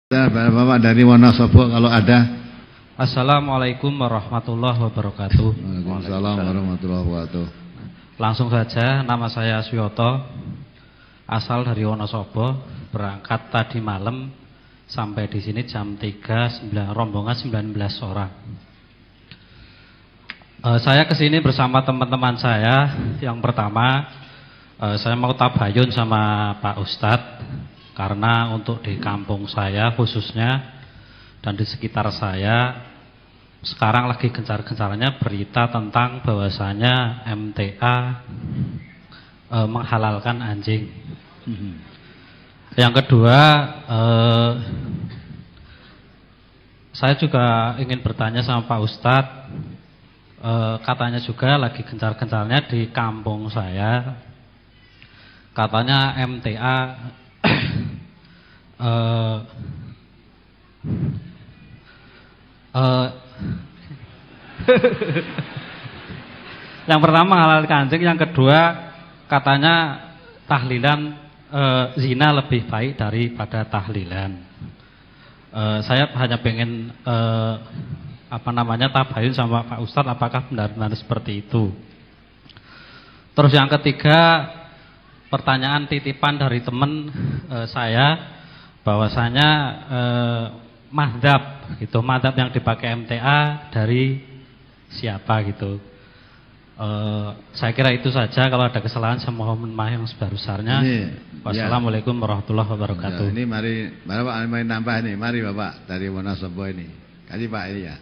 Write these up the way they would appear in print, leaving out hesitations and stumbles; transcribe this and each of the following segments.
Bapak dari Wonosobo kalau ada. Assalamualaikum warahmatullahi wabarakatuh. Waalaikumsalam warahmatullahi wabarakatuh. Langsung saja, nama saya Suyoto, asal dari Wonosobo, berangkat tadi malam sampai di sini jam 3, rombongan 19 orang. Saya kesini bersama teman-teman saya. Yang pertama, saya mau tabayun sama Pak Ustadz. Karena untuk di kampung saya khususnya dan di sekitar saya sekarang lagi gencar-gencarnya berita tentang bahwasanya MTA menghalalkan anjing. Yang kedua, saya juga ingin bertanya sama Pak Ustadz. Katanya juga lagi gencar-gencarnya di kampung saya. Katanya MTA yang pertama halalkan anjing, yang kedua katanya tahlilan zina lebih baik daripada tahlilan. Saya hanya pengen tabayun sama Pak Ustadz apakah benar-benar seperti itu. Terus yang ketiga, pertanyaan titipan dari teman saya bahwasanya mazhab gitu, mazhab yang dipakai MTA dari siapa gitu. Saya kira itu saja. Kalau ada kesalahan saya mohon maaf yang sebesar-besarnya. Wassalamualaikum warahmatullahi wabarakatuh. Ini mari Bapak main nambah nih, mari Bapak dari Wonosobo ini. Kasih Pak ini ya.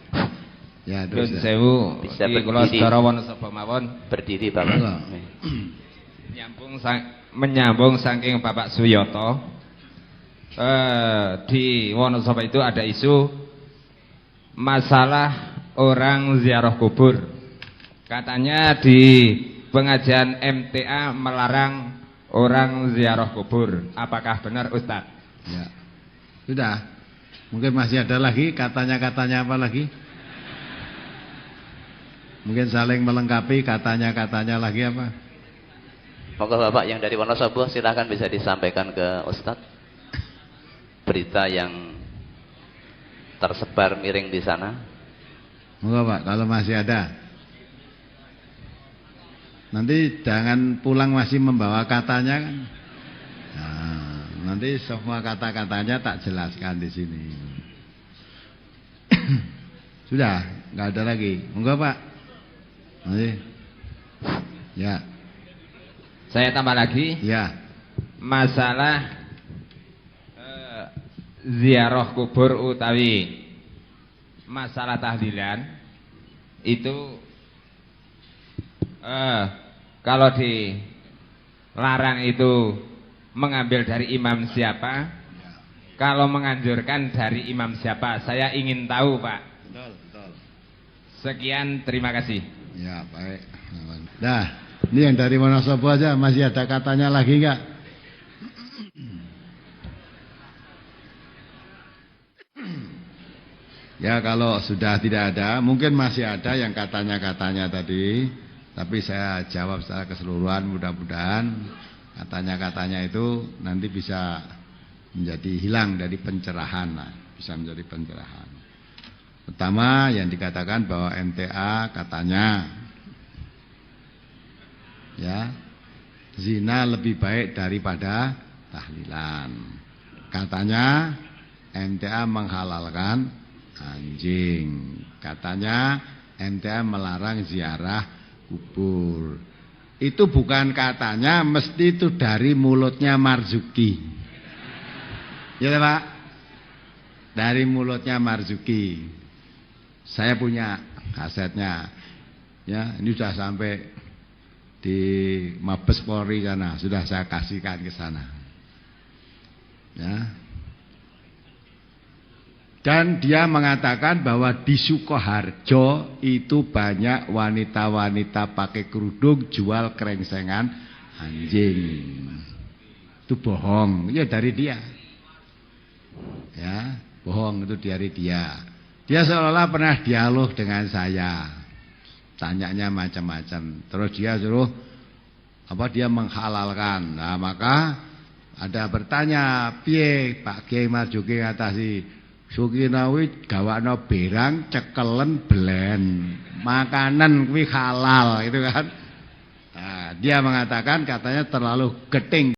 Ya terus. Sewu, bisa kula berdiri. sedaya Wonosobo mawon Berdiri Bapak. menyambung saking Bapak Suyoto. Di Wonosobo itu ada isu masalah orang ziarah kubur. Katanya di pengajian MTA melarang orang ziarah kubur. Apakah benar Ustadz? Ya. Sudah. Mungkin masih ada lagi katanya-katanya apa lagi? Mungkin saling melengkapi katanya-katanya lagi apa? Moga Bapak yang dari Wonosobo silakan bisa disampaikan ke Ustadz berita yang tersebar miring di sana. Moga Pak, kalau masih ada. Nanti jangan pulang masih membawa katanya kan. Nah, nanti semua kata-katanya tak jelaskan di sini. Sudah, nggak ada lagi. Moga Pak. Nanti. Ya. Saya tambah lagi. Ya. Masalah ziarah kubur utawi masalah tahlilan itu kalau dilarang itu mengambil dari imam siapa, kalau menganjurkan dari imam siapa, saya ingin tahu Pak. Betul. Sekian, terima kasih. Ya baik. Nah, ini yang dari Wonosobo aja, masih ada katanya lagi enggak? Ya kalau sudah tidak ada, mungkin masih ada yang katanya-katanya tadi. Tapi saya jawab secara keseluruhan, mudah-mudahan katanya-katanya itu nanti bisa menjadi hilang dari pencerahan. Bisa menjadi pencerahan. Pertama yang dikatakan bahwa MTA katanya ya zina lebih baik daripada tahlilan. Katanya MTA menghalalkan anjing. Katanya MTA melarang ziarah kubur. Itu bukan katanya, mesti itu dari mulutnya Marzuki. Ya Pak? Dari mulutnya Marzuki. Saya punya kasetnya. Ya, ini sudah sampai di Mabes Polri sana, sudah saya kasihkan ke sana. Ya. Dan dia mengatakan bahwa di Sukoharjo itu banyak wanita-wanita pakai kerudung jual krengsengan anjing. Itu bohong, ya dari dia. Ya, bohong itu dari dia. Dia seolah-olah pernah dialog dengan saya. Tanyanya macam-macam. Terus dia suruh dia menghalalkan. Nah, maka Ada bertanya, piye Pak Kiai Marzuki ngatasi Sukina kuwi gawakno berang cekelen belen. Makanan kuwi halal itu kan. Nah, dia mengatakan katanya terlalu geting.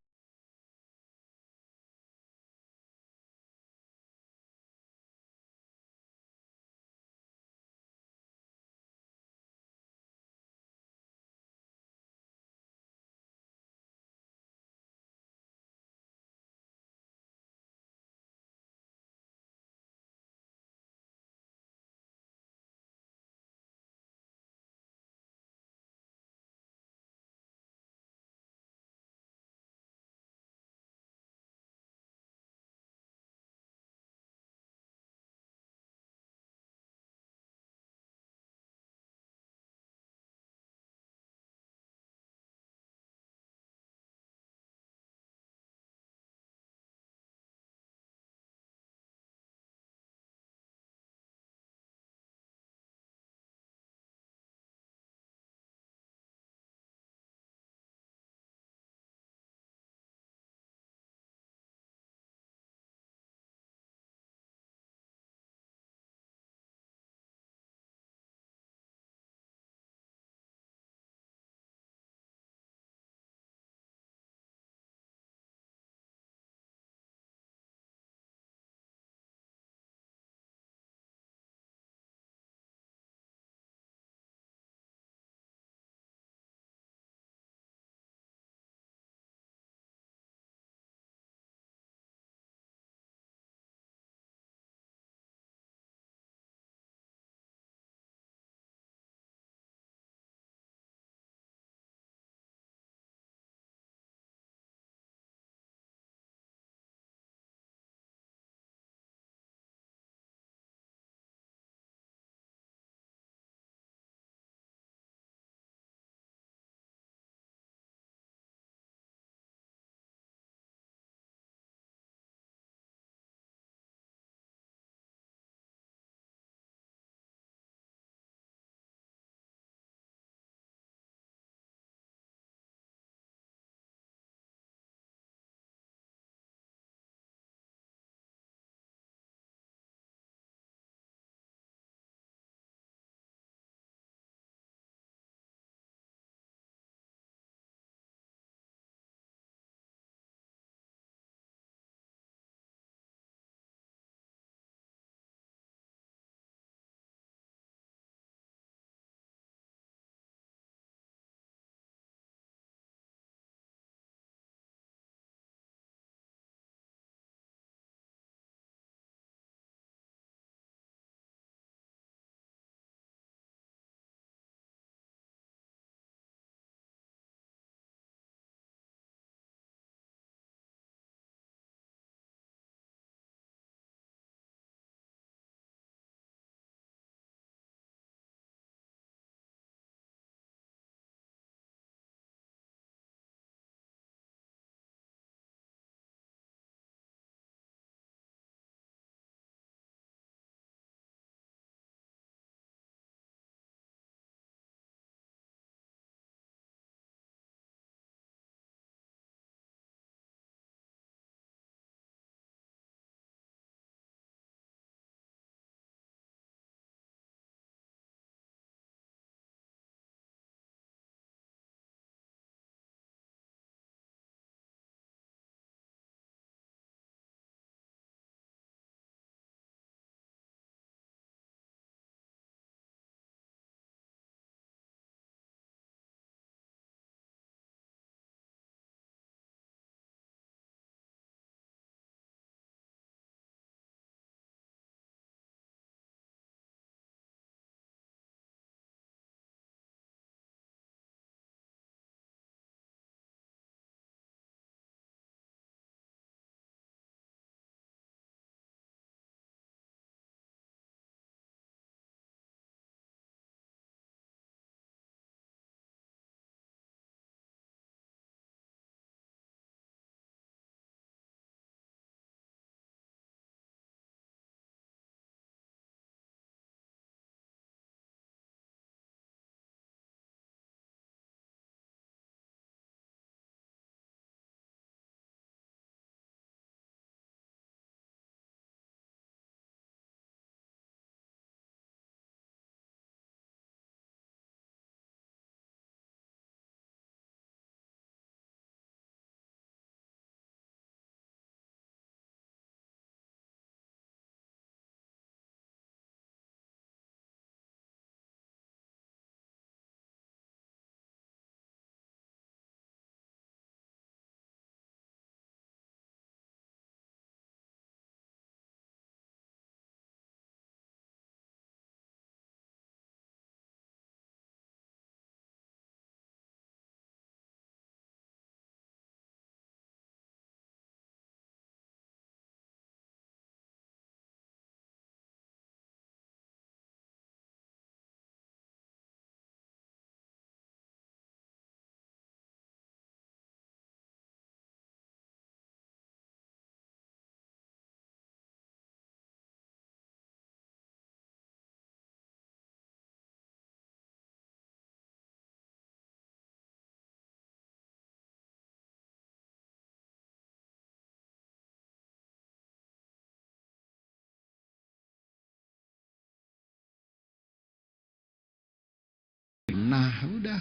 udah.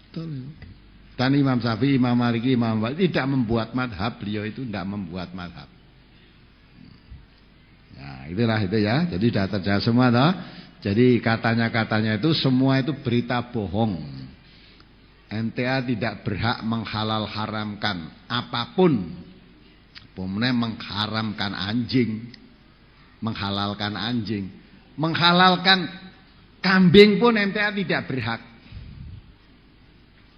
Betul. Dan Imam Syafi'i, Imam Maliki, Imam Malik tidak membuat madhab, beliau itu tidak membuat madhab. Nah, itulah itu ya. Jadi sudah terjawab semua toh. Jadi katanya itu semua itu berita bohong. MTA tidak berhak menghalal haramkan apapun. Pemenang mengharamkan anjing, menghalalkan anjing, menghalalkan kambing pun MTA tidak berhak.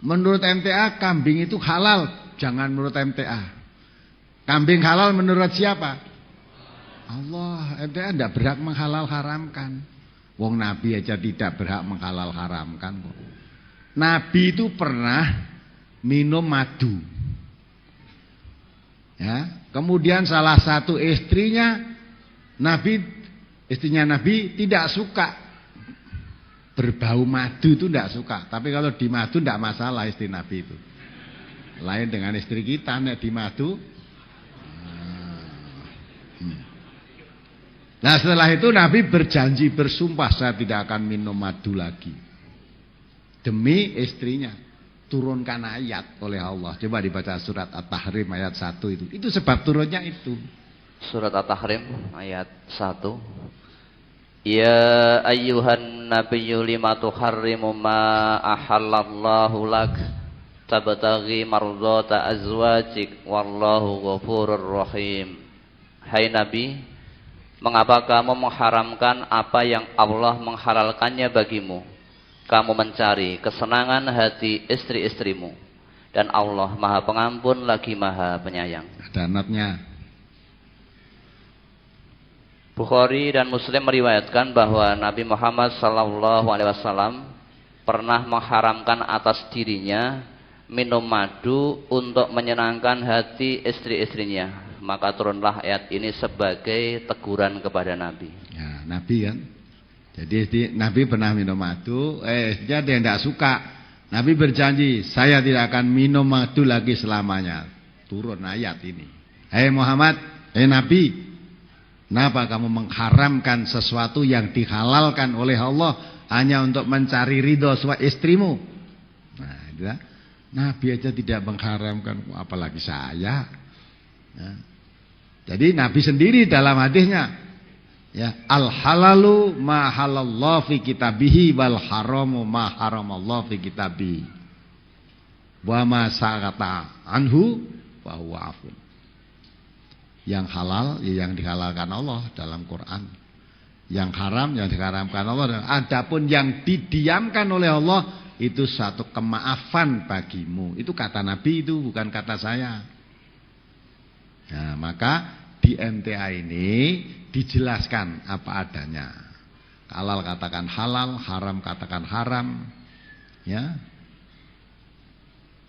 Menurut MTA kambing itu halal, jangan menurut MTA. Kambing halal menurut siapa? Allah. MTA tidak berhak menghalal haramkan. Wong Nabi aja tidak berhak menghalal haramkan kok. Nabi itu pernah minum madu. Ya, kemudian salah satu istrinya Nabi tidak suka berbau madu, itu tidak suka. Tapi kalau di madu tidak masalah istri Nabi itu. Lain dengan istri kita, nek di madu. Nah setelah itu Nabi berjanji, bersumpah saya tidak akan minum madu lagi. Demi istrinya. Turunkan ayat oleh Allah. Coba dibaca surat At-Tahrim ayat 1 itu. Itu sebab turunnya itu. Surat At-Tahrim ayat 1. Ya ayyuhan nabiyyu lima tuharrimu ma ahallallahu lak tabtaghi mardata azwajik wallahu ghafurur rahim. Hai Nabi, mengapa kamu mengharamkan apa yang Allah menghalalkannya bagimu? Kamu mencari kesenangan hati istri-istrimu, dan Allah Maha Pengampun lagi Maha Penyayang. Ada notnya. Bukhari dan Muslim meriwayatkan bahwa Nabi Muhammad SAW pernah mengharamkan atas dirinya minum madu untuk menyenangkan hati istri-istrinya. Maka turunlah ayat ini sebagai teguran kepada Nabi. Ya, Nabi kan. Jadi Nabi pernah minum madu, dia tidak suka. Nabi berjanji, saya tidak akan minum madu lagi selamanya. Turun ayat ini. Hei Muhammad, hei Nabi, kenapa kamu mengharamkan sesuatu yang dihalalkan oleh Allah hanya untuk mencari ridho istrimu? Nah, itu, Nabi aja tidak mengharamkan, apalagi saya. Ya. Jadi Nabi sendiri dalam hadisnya, ya, al halalu ma halallahu fi kitabihi wal haramu ma haramallahu fi kitabihi wa ma sakata anhu wa huwa afun. Yang halal ya yang dihalalkan Allah dalam Quran, yang haram yang diharamkan Allah. Adapun yang didiamkan oleh Allah itu satu kemaafan bagimu. Itu kata Nabi, itu bukan kata saya. Nah, maka di MTA ini dijelaskan apa adanya. Halal katakan halal, haram katakan haram, ya.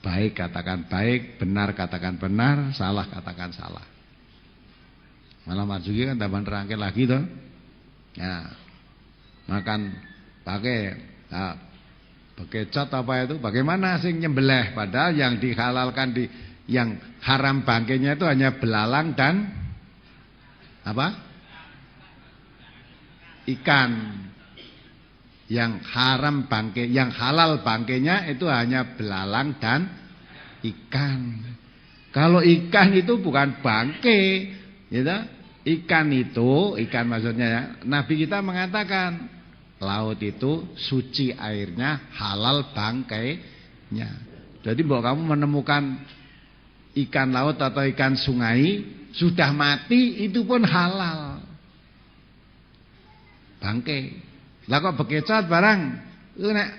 Baik katakan baik, benar katakan benar, salah katakan salah. Malah Marzuki kan tambah nerangke lagi toh. Ya. Makan pakai bekecot apa itu? Bagaimana sih nyembelih, padahal yang dihalalkan yang haram bangkainya itu hanya belalang dan apa? Ikan. Yang haram bangkai, yang halal bangkainya itu hanya belalang dan ikan. Kalau ikan itu bukan bangkai, gitu. Ikan itu, ikan maksudnya ya, Nabi kita mengatakan laut itu suci airnya, halal bangkainya. Jadi bahwa kamu menemukan ikan laut atau ikan sungai sudah mati itu pun halal bangkai. Lah kok bekecot barang nek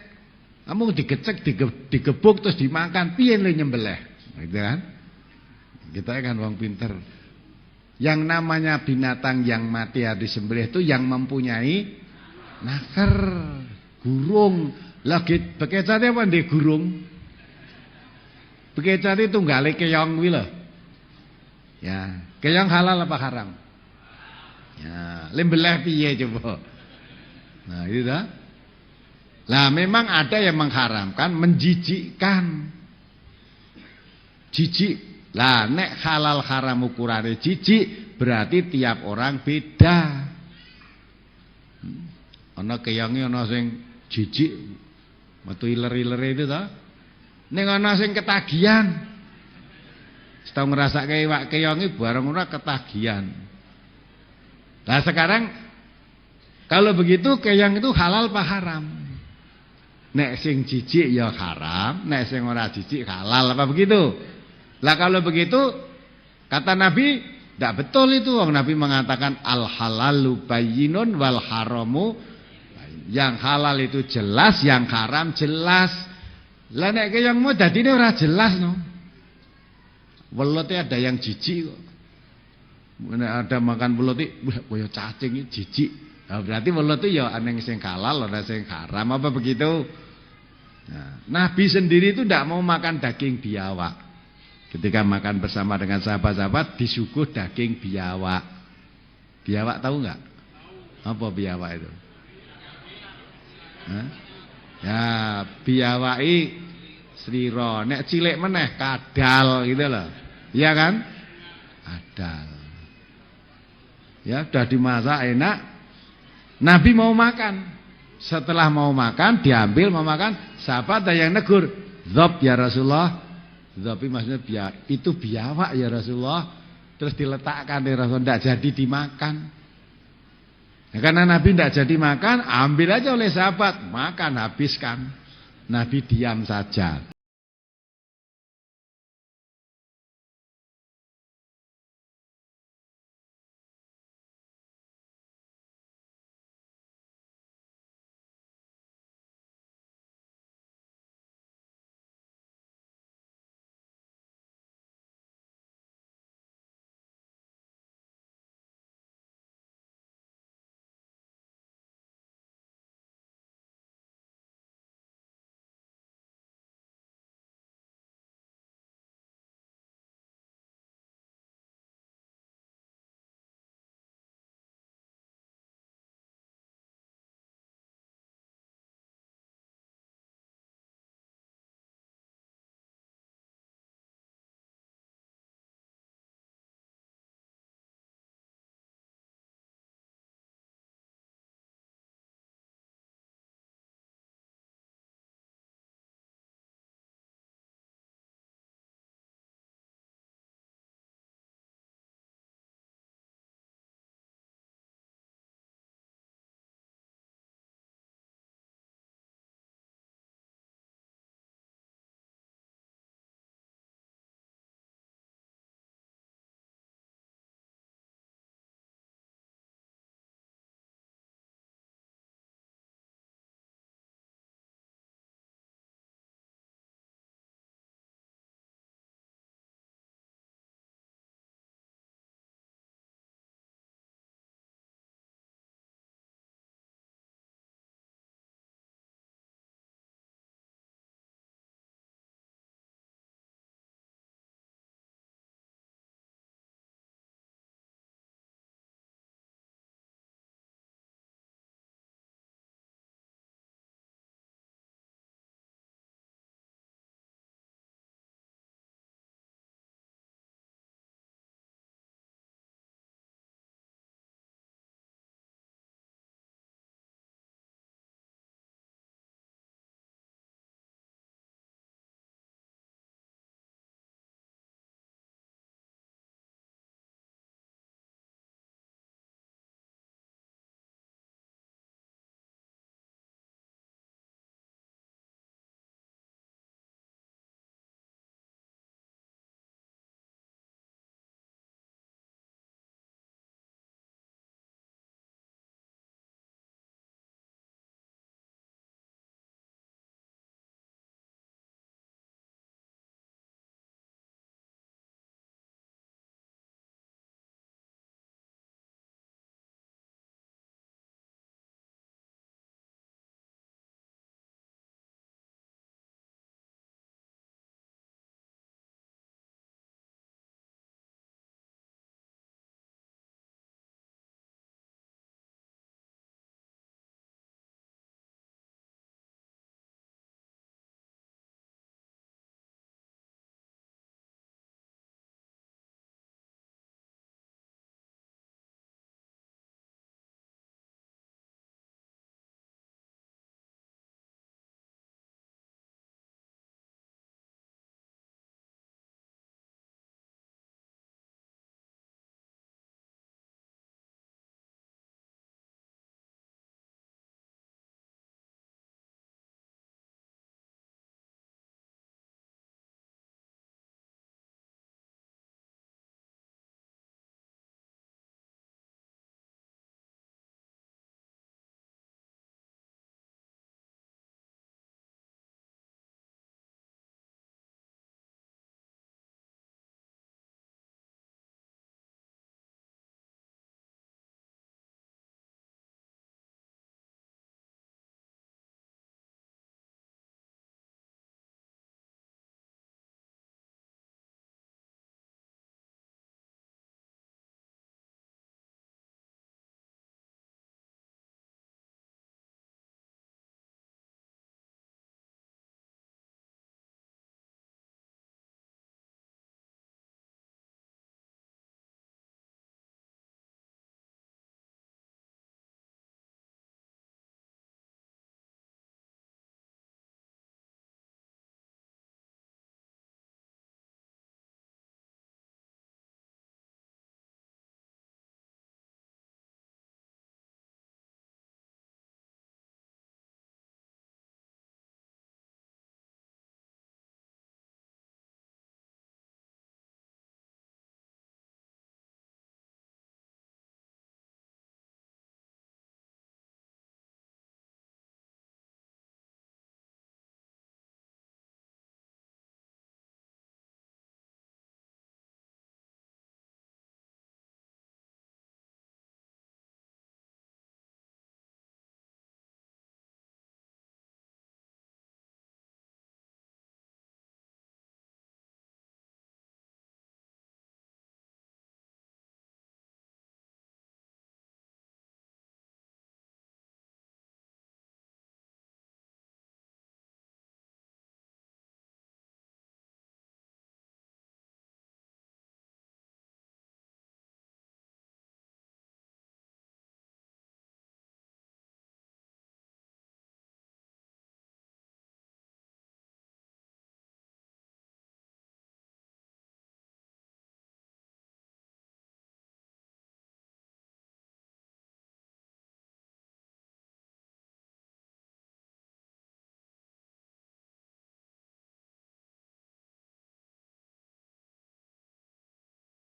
kamu digecek, digebuk terus dimakan, piye lho nyembelih, gitu kan? Kita kan wong pinter. Yang namanya binatang yang mati harus disembelih itu yang mempunyai naker, gurung. Lah bekecot apa ndek gurung? Bekecot itu tunggale keong kuwi lho. Ya, keong halal apa haram? Ya, lembeleh piye coba? Nah, itu dah. Lah memang ada yang mengharamkan, menjijikkan. Jijik. Lah nek halal haram ukurane jijik, berarti tiap orang beda. Ana keonge ana sing jijik Metu iler-ilere itu toh. Ning ana sing ketagihan. Setau ngrasake iwak keong iki bareng ora ketagihan. Nah sekarang kalau begitu keong itu halal apa haram? Nek sing jijik ya haram, nek sing ora jijik halal apa begitu? Lah kalau begitu kata Nabi tidak betul itu. Nabi mengatakan al halalu bayyinun wal haramu. Yang halal itu jelas, yang haram jelas. Lah nek keong mau dadine ora jelas no. Welote ada yang jijik kok. Nek ada makan welut iki koyo cacing iki jijik. Nah, berarti welut itu ya ana sing halal, ana sing haram apa begitu? Nah, Nabi sendiri itu tidak mau makan daging biawak. Ketika makan bersama dengan sahabat-sahabat disuguh daging biawak. Biawak tahu enggak? Apa biawak itu? Hah? Ya, biawaki slira, nek cilik meneh kadal gitu loh. Iya kan? Kadal. Ya, sudah dimasak enak. Nabi mau makan. Setelah mau makan, diambil mau makan, sahabat ada yang negur, "Dzab ya Rasulullah." Dzab maksudnya itu biawak ya Rasulullah. Terus diletakkan di Rasulullah, tidak jadi dimakan. Ya, karena Nabi tidak jadi makan, ambil aja oleh sahabat, makan habiskan. Nabi diam saja.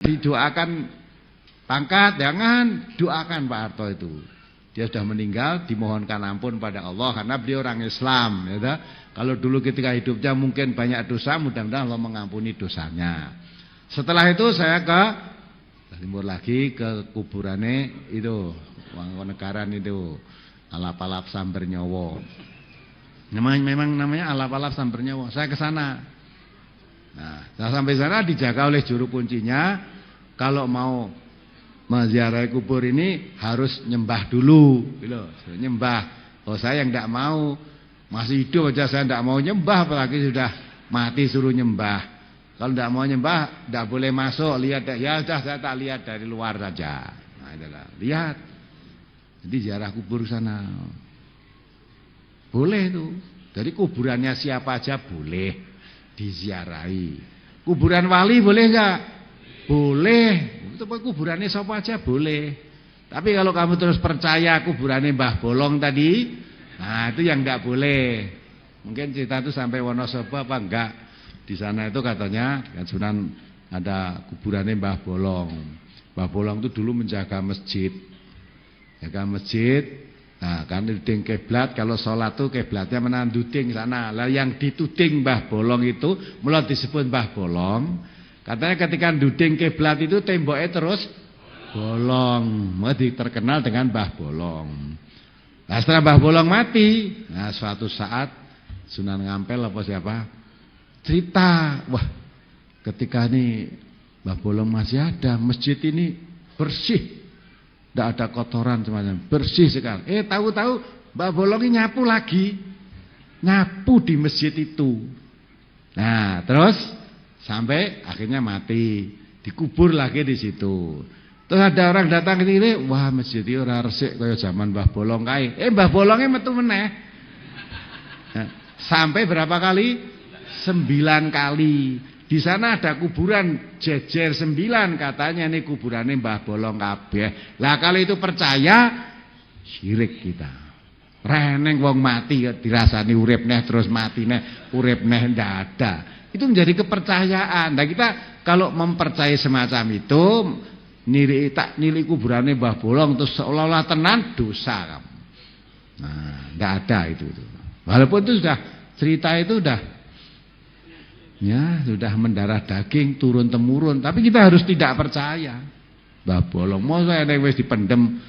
didoakan pangkat, jangan doakan Pak Harto itu. Dia sudah meninggal, dimohonkan ampun pada Allah karena beliau orang Islam, ya tak? Kalau dulu ketika hidupnya mungkin banyak dosa, mudah-mudahan Allah mengampuni dosanya. Setelah itu saya ke timur lagi ke kuburannya itu, Wangkonegara itu, Alap-alap Samber Nyowo. Memang namanya Alap-alap Samber Nyowo. Saya ke sana. Nah, saya sampai sana dijaga oleh juru kuncinya. Kalau mau menziarahi kubur ini harus nyembah dulu, gitu. Nyembah. Oh saya yang tidak mau, masih hidup aja saya tidak mau nyembah, apalagi sudah mati suruh nyembah. Kalau tidak mau nyembah, tidak boleh masuk. Lihat, ya sudah saya tak lihat dari luar saja. Nah, itulah. Lihat. Jadi ziarah kubur sana. Boleh itu. Jadi kuburannya siapa aja boleh diziarahi. Kuburan wali boleh enggak? Boleh. Itu kuburannya siapa aja boleh. Tapi kalau kamu terus percaya kuburannya Mbah Bolong tadi, nah itu yang enggak boleh. Mungkin cerita itu sampai Wonosobo apa enggak? Di sana itu katanya kan Sunan ada kuburannya Mbah Bolong. Mbah Bolong itu dulu menjaga masjid. Jaga masjid. Nah, kan duding kiblat, kalau sholat tuh kiblatnya menahan duding sana. Lah yang dituding Mbah Bolong itu mulai disebut Mbah Bolong. Katanya ketika duding kiblat itu temboknya terus bolong. Maka terkenal dengan Mbah Bolong. Nah, setelah Mbah Bolong mati, nah suatu saat Sunan Ngampel apa siapa cerita, wah ketika ini Mbah Bolong masih ada, masjid ini bersih. Tidak ada kotoran semuanya, bersih sekali. Tahu-tahu Mbak Bolong ini nyapu lagi. Nyapu di masjid itu. Nah, terus sampai akhirnya mati. Dikubur lagi di situ. Terus ada orang datang ke sini, wah masjid ini ora resik kaya zaman Mbah Bolong kae. Mbah Bolongnya metu meneh. Nah, sampai berapa kali? 9 kali. Di sana ada kuburan jejer 9 katanya nih kuburannya Mbah Bolong kabeh. Lah kalau itu percaya syirik kita. Reneng wong mati dirasani urip neh terus mati neh urip neh ndak ada. Itu menjadi kepercayaan. Nah kita kalau mempercayai semacam itu nilai kuburannya Mbah Bolong terus seolah-olah tenan dosa kamu. Nah, ndak ada itu. Walaupun itu sudah cerita itu sudah mendarah daging turun temurun, tapi kita harus tidak percaya. Mbah Bolong mosok nek wis dipendem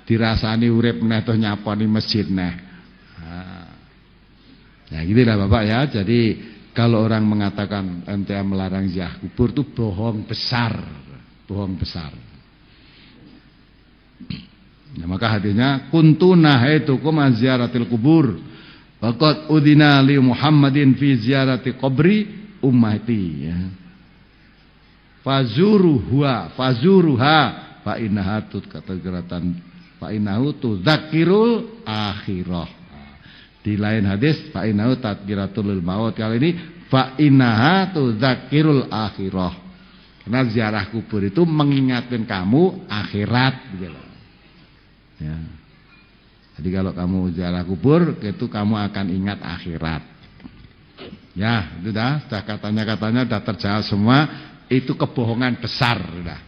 dirasani urip meneh terus nyaponi masjid neh. Nah, gitu lah Bapak ya. Jadi kalau orang mengatakan MTA melarang ziarah kubur itu bohong besar. Bohong besar. Nah, maka hadisnya kuntu nahaitukum an ziyaratil kubur. Waqad udina li Muhammadin fi ziyarati qabri ummati ya. Fazuruha fa innaha tutkategoratan fa innahu tudzakirul akhirah. Di lain hadis fa innahu tadzkiratul maut. Kali ini fa innaha tudzakirul akhirah. Karena ziarah kubur itu mengingatkan kamu akhirat gitu. Ya. Jadi kalau kamu ziarah kubur itu kamu akan ingat akhirat. Ya, itu sudah katanya sudah terjawab semua. Itu kebohongan besar sudah.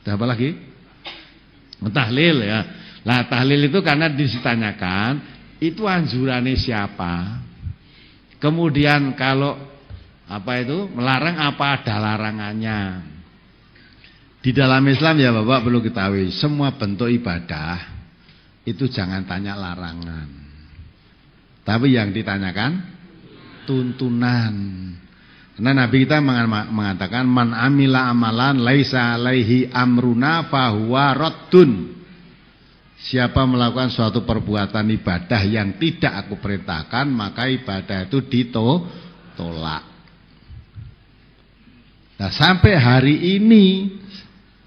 Apa lagi? Tahlil ya. Lah tahlil itu karena ditanyakan itu anjurannya siapa? Kemudian kalau melarang apa ada larangannya? Di dalam Islam ya Bapak perlu ketahui, semua bentuk ibadah itu jangan tanya larangan. Tapi yang ditanyakan tuntunan. Karena Nabi kita mengatakan man amila amalan laisa alaihi amruna fahuwa raddun. Siapa melakukan suatu perbuatan ibadah yang tidak aku perintahkan, maka ibadah itu ditolak. Nah, sampai hari ini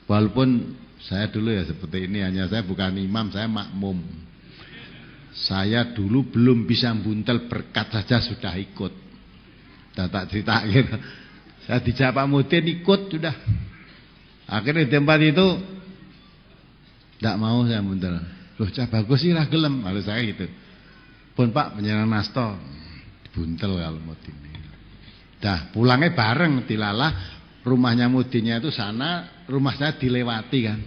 walaupun saya dulu ya seperti ini, hanya saya bukan imam, saya makmum. Saya dulu belum bisa buntel berkat saja sudah ikut. Tak cerita gitu. Saya dijak Pak Mudin ikut sudah. Akhirnya di tempat itu tidak mau saya buntel. Loh cah bagus sih lah gelem. Lalu saya gitu. Pun Pak penyerangan nasto buntel kalau Mudin. Dah pulangnya bareng dilalah rumahnya mudinya itu sana, rumah saya dilewati kan.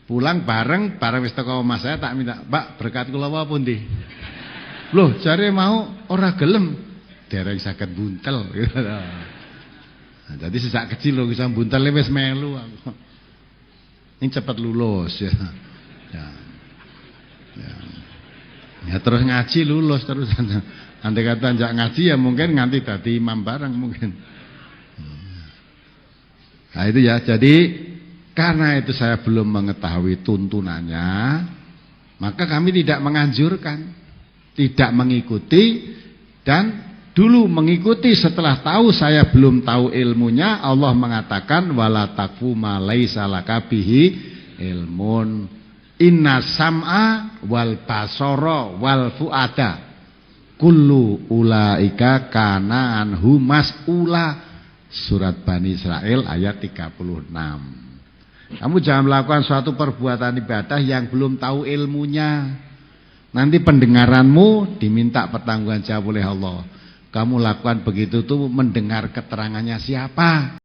Pulang bareng wis teko omah saya tak minta, "Pak, berkat kula apa pundi?" Loh, jare mau ora gelem. Dereng saged buntel gitu. Nah, jadi sejak kecil lho bisa buntel wis melu aku. Ini cepat lulus ya. Ya. Ya. Ya terus ngaji lulus terus. Andai kata njak ngaji ya mungkin nganti dadi imam bareng mungkin. Nah itu ya, jadi karena itu saya belum mengetahui tuntunannya, maka kami tidak menganjurkan, tidak mengikuti, dan dulu mengikuti setelah tahu saya belum tahu ilmunya. Allah mengatakan wala takfu ma laisa laka bihi ilmun inna sam'a wal basara wal fuada kullu ulaika kana anhu mas'ula. Surat Bani Israel ayat 36. Kamu jangan melakukan suatu perbuatan ibadah yang belum tahu ilmunya. Nanti pendengaranmu diminta pertanggungjawaban oleh Allah. Kamu lakukan begitu tuh mendengar keterangannya siapa?